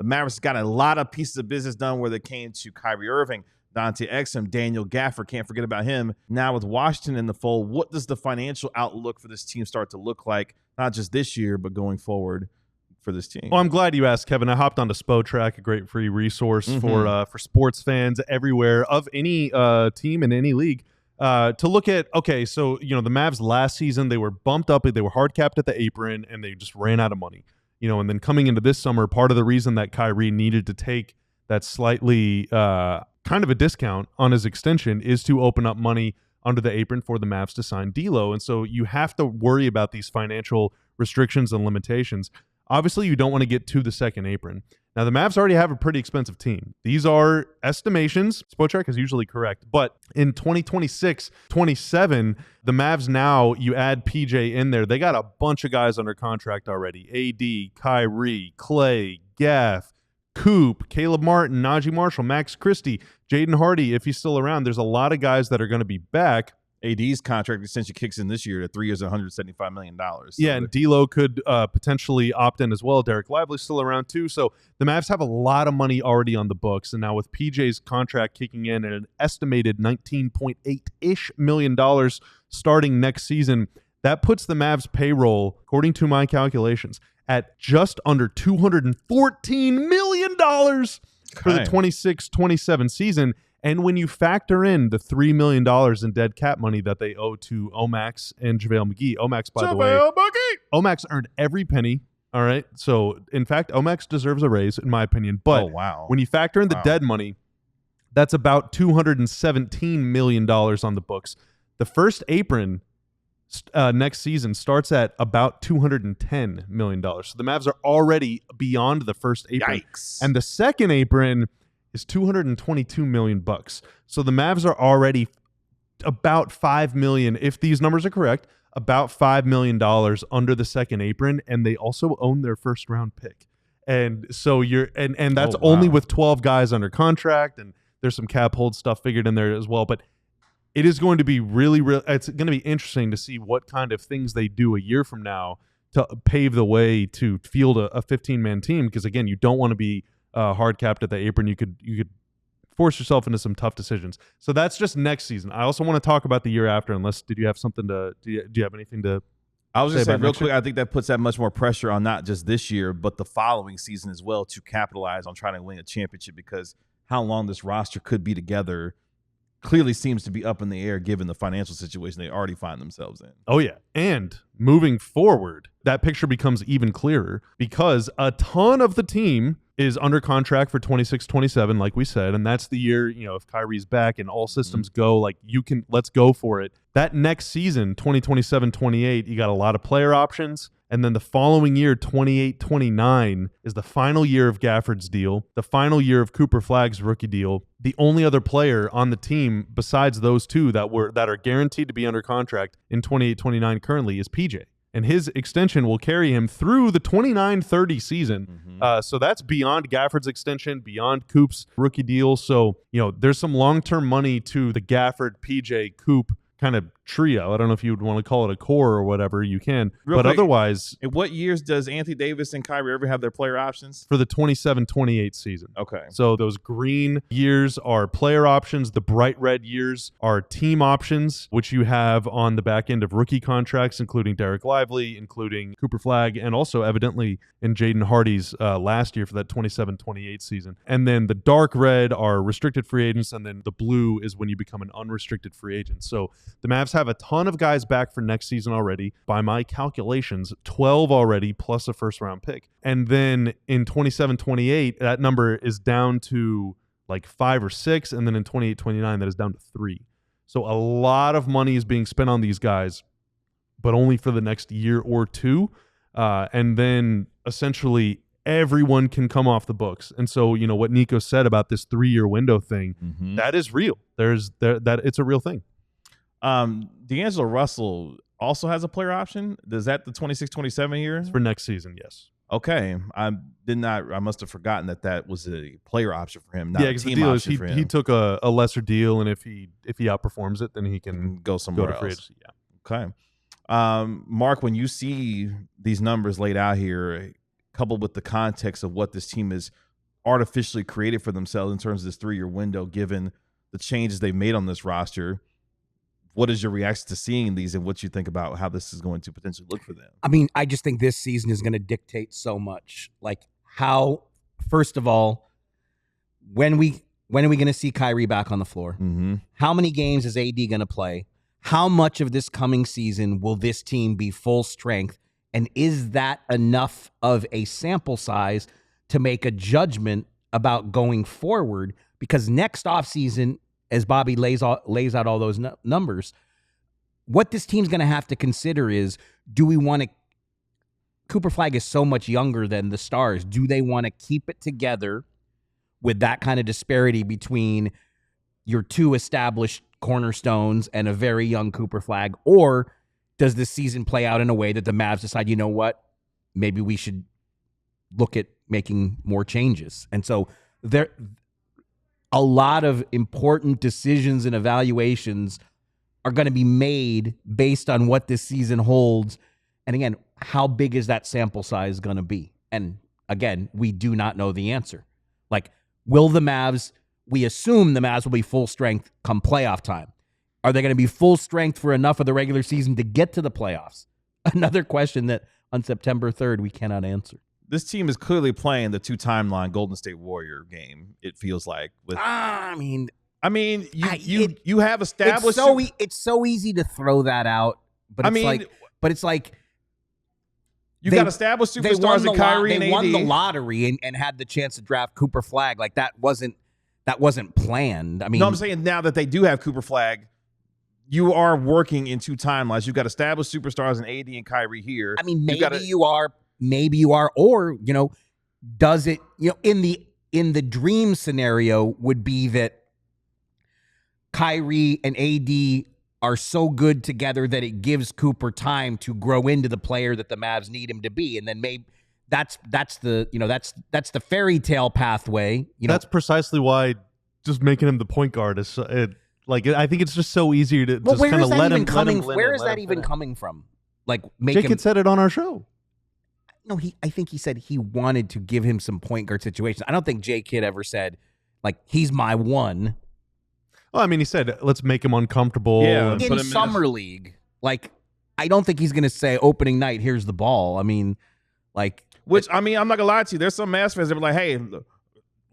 The Mavericks got a lot of pieces of business done where they came to Kyrie Irving, Dante Exum, Daniel Gafford. Can't forget about him. Now with Washington in the fold, what does the financial outlook for this team start to look like, not just this year, but going forward for this team? Well, I'm glad you asked, Kevin. I hopped onto SpoTrack, a great free resource for sports fans everywhere of any team in any league. To look at, okay, so, the Mavs last season, they were bumped up, they were hard capped at the apron, and they just ran out of money. And then coming into this summer, part of the reason that Kyrie needed to take that slightly kind of a discount on his extension is to open up money under the apron for the Mavs to sign D'Lo. And so you have to worry about these financial restrictions and limitations. Obviously, you don't want to get to the second apron. Now, the Mavs already have a pretty expensive team. These are estimations. SpoTrack is usually correct. But in 2026, 27, the Mavs now, you add PJ in there. They got a bunch of guys under contract already. AD, Kyrie, Clay, Gaff, Coop, Caleb Martin, Najee Marshall, Max Christie, Jaden Hardy, if he's still around. There's a lot of guys that are going to be back. AD's contract essentially kicks in this year to 3 years, $175 million. So yeah, and D'Lo could potentially opt in as well. Derek Lively's still around too. So the Mavs have a lot of money already on the books. And now with PJ's contract kicking in at an estimated $19.8-ish million starting next season, that puts the Mavs payroll, according to my calculations, at just under $214 million for the 26-27 season. And when you factor in the $3 million in dead cap money that they owe to Omax and JaVale McGee, Omax, by the way, Omax earned every penny. All right. So, in fact, Omax deserves a raise, in my opinion. But when you factor in the dead money, that's about $217 million on the books. The first apron next season starts at about $210 million. So the Mavs are already beyond the first apron. Yikes. And the second apron is $222 million. So the Mavs are already about $5 million, if these numbers are correct, about $5 million under the second apron, and they also own their first round pick. And so and that's only with 12 guys under contract, and there's some cap hold stuff figured in there as well. But it is going to be it's going to be interesting to see what kind of things they do a year from now to pave the way to field a 15-man team, because again, you don't want to be hard capped at the apron. You could force yourself into some tough decisions. So that's just next season. I also want to talk about the year after. Did you have something do you have anything to? I was just saying real quick, I think that puts that much more pressure on not just this year, but the following season as well, to capitalize on trying to win a championship, because how long this roster could be together clearly seems to be up in the air given the financial situation they already find themselves in. Oh, yeah. And moving forward, that picture becomes even clearer because a ton of the team is under contract for 26-27, like we said, and that's the year, if Kyrie's back and all systems go, let's go for it. That next season, 2027-28, you got a lot of player options. And then the following year, 28-29, is the final year of Gafford's deal, the final year of Cooper Flagg's rookie deal. The only other player on the team besides those two that are guaranteed to be under contract in 28-29 currently is PJ. And his extension will carry him through the 29-30 season. So that's beyond Gafford's extension, beyond Coop's rookie deal. So, there's some long-term money to the Gafford, PJ, Coop kind of trio. I don't know if you would want to call it a core or whatever, you can. But otherwise... In what years does Anthony Davis and Kyrie Irving have their player options? For the 27-28 season. Okay. So those green years are player options. The bright red years are team options, which you have on the back end of rookie contracts, including Derek Lively, including Cooper Flagg, and also evidently in Jaden Hardy's last year for that 27-28 season. And then the dark red are restricted free agents, and then the blue is when you become an unrestricted free agent. So the Mavs have a ton of guys back for next season already. By my calculations, 12 already, plus a first-round pick. And then in 27-28, that number is down to like 5 or 6, and then in 28-29, that is down to 3. So a lot of money is being spent on these guys, but only for the next year or two. And then essentially everyone can come off the books. And so, what Nico said about this 3-year window thing, that is real. That it's a real thing. D'Angelo Russell also has a player option. Is that the 26-27 year? It's for next season, yes. Okay. I must have forgotten that was a player option for him, not a team option for him. He took a lesser deal, and if he outperforms it, then he can go somewhere else. Yeah. Okay. Mark, when you see these numbers laid out here, coupled with the context of what this team is artificially created for themselves in terms of this 3-year window, given the changes they've made on this roster. What is your reaction to seeing these, and what you think about how this is going to potentially look for them? I mean, I just think this season is going to dictate so much. Like, how, first of all, when are we going to see Kyrie back on the floor? Mm-hmm. How many games is AD going to play? How much of this coming season will this team be full strength? And is that enough of a sample size to make a judgment about going forward? Because next offseason, as Bobby lays out all those numbers, what this team's going to have to consider is, do we want to – Cooper Flagg is so much younger than the Stars. Do they want to keep it together with that kind of disparity between your two established cornerstones and a very young Cooper Flagg? Or does this season play out in a way that the Mavs decide, you know what, maybe we should look at making more changes? And so there – a lot of important decisions and evaluations are going to be made based on what this season holds. And again, how big is that sample size going to be? And again, we do not know the answer. Like, will the Mavs, we assume the Mavs will be full strength come playoff time. Are they going to be full strength for enough of the regular season to get to the playoffs? Another question that on September 3rd, we cannot answer. This team is clearly playing the 2-timeline Golden State Warrior game, it feels like. With I mean, you have established. It's so easy to throw that out, but it's like you got established superstars in Kyrie and AD. They won the lottery and had the chance to draft Cooper Flagg. Like, that wasn't planned. I mean, no, I'm saying now that they do have Cooper Flagg, you are working in 2 timelines. You've got established superstars in AD and Kyrie here. I mean, maybe you are, or, does it, in the dream scenario would be that Kyrie and AD are so good together that it gives Cooper time to grow into the player that the Mavs need him to be. And then maybe that's the fairy tale pathway. That's precisely why just making him the point guard is I think it's just so easy to just kind of let him. Where is that even coming from? Like, Jake had said it on our show. No, I think he said he wanted to give him some point guard situations. I don't think Jay Kidd ever said, like, he's my one. Well, I mean, he said, let's make him uncomfortable. Yeah, in summer league. Like, I don't think he's going to say opening night, here's the ball. I mean, like. Which, I mean, I'm not going to lie to you. There's some Mavs fans that were like, hey,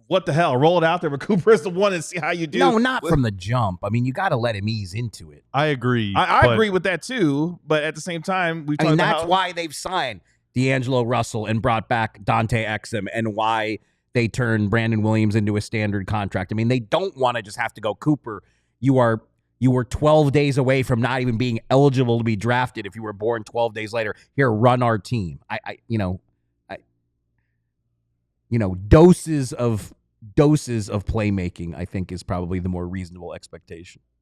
what the hell? Roll it out there, but Cooper is the one and see how you do. No, not from the jump. I mean, you got to let him ease into it. I agree. I agree with that too, but at the same time, that's why they've signed D'Angelo Russell and brought back Dante Exum, and why they turned Brandon Williams into a standard contract. I mean, they don't want to just have to go, Cooper, you were 12 days away from not even being eligible to be drafted if you were born 12 days later. Here, run our team. Doses of playmaking, I think, is probably the more reasonable expectation.